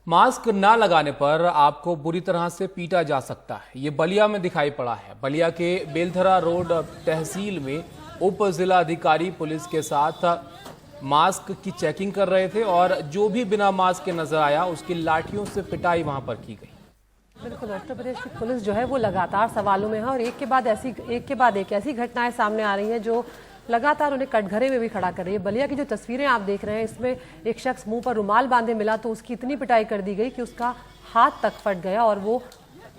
Mask ना लगाने पर आपको बुरी तरह से पीटा जा सकता है। ये बलिया में दिखाई पड़ा है। बलिया के बेलधरा रोड तहसील में उप जिला अधिकारी पुलिस के साथ मास्क की चेकिंग कर रहे थे और जो भी बिना मास्क के नजर आया उसकी लाठियों से पिटाई वहां पर की गई। बिल्कुल, उत्तर प्रदेश की पुलिस जो है वो लगातार सवालों में है और एक के बाद एक ऐसी घटनाएं सामने आ रही हैं जो लगातार उन्हें कटघरे में भी खड़ा कर रही है। बलिया की जो तस्वीरें आप देख रहे हैं, इसमें एक शख्स मुंह पर रुमाल बांधे मिला तो उसकी इतनी पिटाई कर दी गई कि उसका हाथ तक फट गया और वो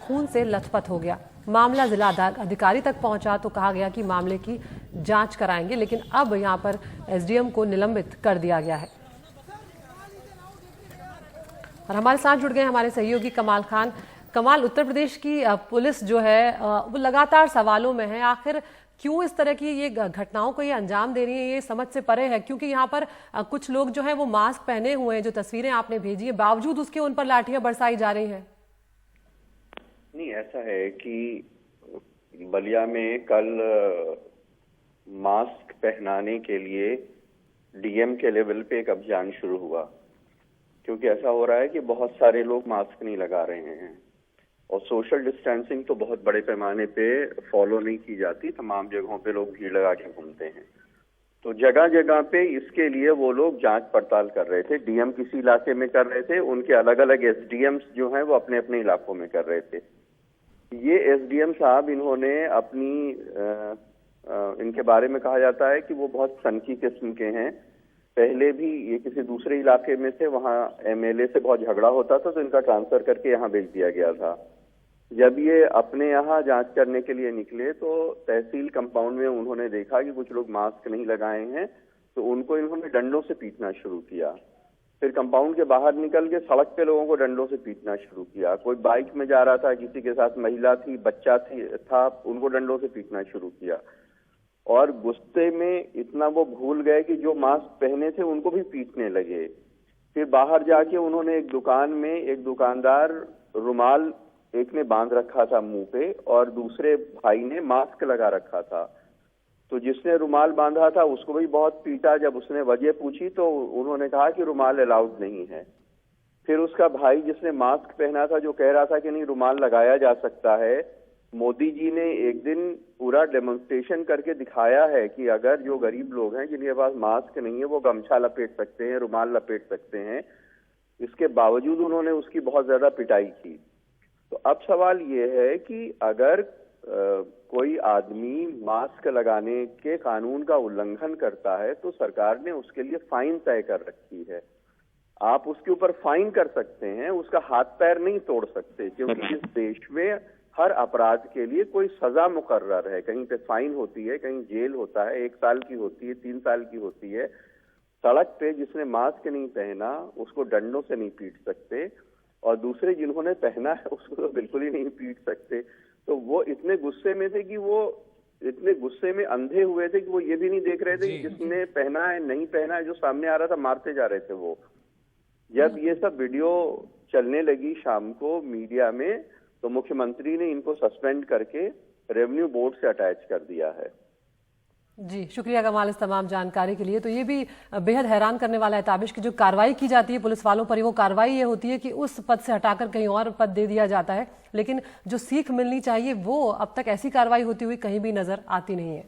खून से लथपथ हो गया। मामला जिला अधिकारी तक पहुंचा तो कहा गया कि मामले की जांच कराएंगे, लेकिन अब यहां पर एसडीएम को निलंबित कर दिया गया है। और हमारे साथ जुड़ गए हमारे सहयोगी कमाल खान। कमाल, उत्तर प्रदेश की पुलिस जो है वो लगातार सवालों में है। आखिर क्यों इस तरह की ये घटनाओं को ये अंजाम दे रही है, ये समझ से परे है, क्योंकि यहाँ पर कुछ लोग जो हैं वो मास्क पहने हुए हैं, जो तस्वीरें आपने भेजी है, बावजूद उसके उन पर लाठियां बरसाई जा रही हैं। नहीं, ऐसा है कि बलिया में कल मास्क पहनाने के लिए डीएम के लेवल पे एक अभियान शुरू हुआ, क्योंकि ऐसा हो रहा है कि बहुत सारे लोग मास्क नहीं लगा रहे हैं और सोशल डिस्टेंसिंग तो बहुत बड़े पैमाने पे फॉलो नहीं की जाती। तमाम जगहों पे लोग भीड़ लगा के घूमते हैं, तो जगह जगह पे इसके लिए वो लोग जांच पड़ताल कर रहे थे। डीएम किसी इलाके में कर रहे थे, उनके अलग अलग एसडीएम्स जो हैं वो अपने अपने इलाकों में कर रहे थे। ये एसडीएम साहब, इन्होंने अपनी इनके बारे में कहा जाता है कि वो बहुत सनकी किस्म के हैं। पहले भी ये किसी दूसरे इलाके में थे, वहाँ एमएलए से बहुत झगड़ा होता था तो इनका ट्रांसफर करके यहाँ भेज दिया गया था। जब ये अपने यहाँ जांच करने के लिए निकले तो तहसील कंपाउंड में उन्होंने देखा कि कुछ लोग मास्क नहीं लगाए हैं, तो उनको इन्होंने डंडों से पीटना शुरू किया। फिर कंपाउंड के बाहर निकल के सड़क पे लोगों को डंडों से पीटना शुरू किया। कोई बाइक में जा रहा था, किसी के साथ महिला थी, बच्चा था, उनको डंडों से पीटना शुरू किया। और गुस्से में इतना वो भूल गए कि जो मास्क पहने थे उनको भी पीटने लगे। फिर बाहर जाके उन्होंने एक दुकान में एक दुकानदार रुमाल एक ने बांध रखा था मुंह पे और दूसरे भाई ने मास्क लगा रखा था, तो जिसने रुमाल बांधा था उसको भी बहुत पीटा। जब उसने वजह पूछी तो उन्होंने कहा कि रुमाल अलाउड नहीं है। फिर उसका भाई जिसने मास्क पहना था, जो कह रहा था कि नहीं रुमाल लगाया जा सकता है, मोदी जी ने एक दिन पूरा डेमोन्स्ट्रेशन करके दिखाया है कि अगर जो गरीब लोग हैं जिनके पास मास्क नहीं है वो गमछा लपेट सकते हैं, रुमाल लपेट सकते हैं। इसके बावजूद उन्होंने उसकी बहुत ज्यादा पिटाई की। तो अब सवाल ये है कि अगर कोई आदमी मास्क लगाने के कानून का उल्लंघन करता है तो सरकार ने उसके लिए फाइन तय कर रखी है। आप उसके ऊपर फाइन कर सकते हैं, उसका हाथ पैर नहीं तोड़ सकते, क्योंकि इस देश में हर अपराध के लिए कोई सजा मुकर्रर है। कहीं पे फाइन होती है, कहीं जेल होता है, 1 साल की होती है, 3 साल की होती है। सड़क पे जिसने मास्क नहीं पहना उसको डंडों से नहीं पीट सकते और दूसरे जिन्होंने पहना है उसको तो बिल्कुल ही नहीं पीट सकते। तो वो इतने गुस्से में थे कि वो इतने गुस्से में अंधे हुए थे कि वो ये भी नहीं देख रहे थे कि जिसने पहना है नहीं पहना है, जो सामने आ रहा था मारते जा रहे थे वो। जब ये सब वीडियो चलने लगी शाम को मीडिया में तो मुख्यमंत्री ने इनको सस्पेंड करके रेवेन्यू बोर्ड से अटैच कर दिया है। जी, शुक्रिया कमाल इस तमाम जानकारी के लिए। तो ये भी बेहद हैरान करने वाला है ताबिश की जो कार्रवाई की जाती है पुलिस वालों पर, वो कार्रवाई ये होती है कि उस पद से हटाकर कहीं और पद दे दिया जाता है, लेकिन जो सीख मिलनी चाहिए वो अब तक ऐसी कार्रवाई होती हुई कहीं भी नजर आती नहीं है।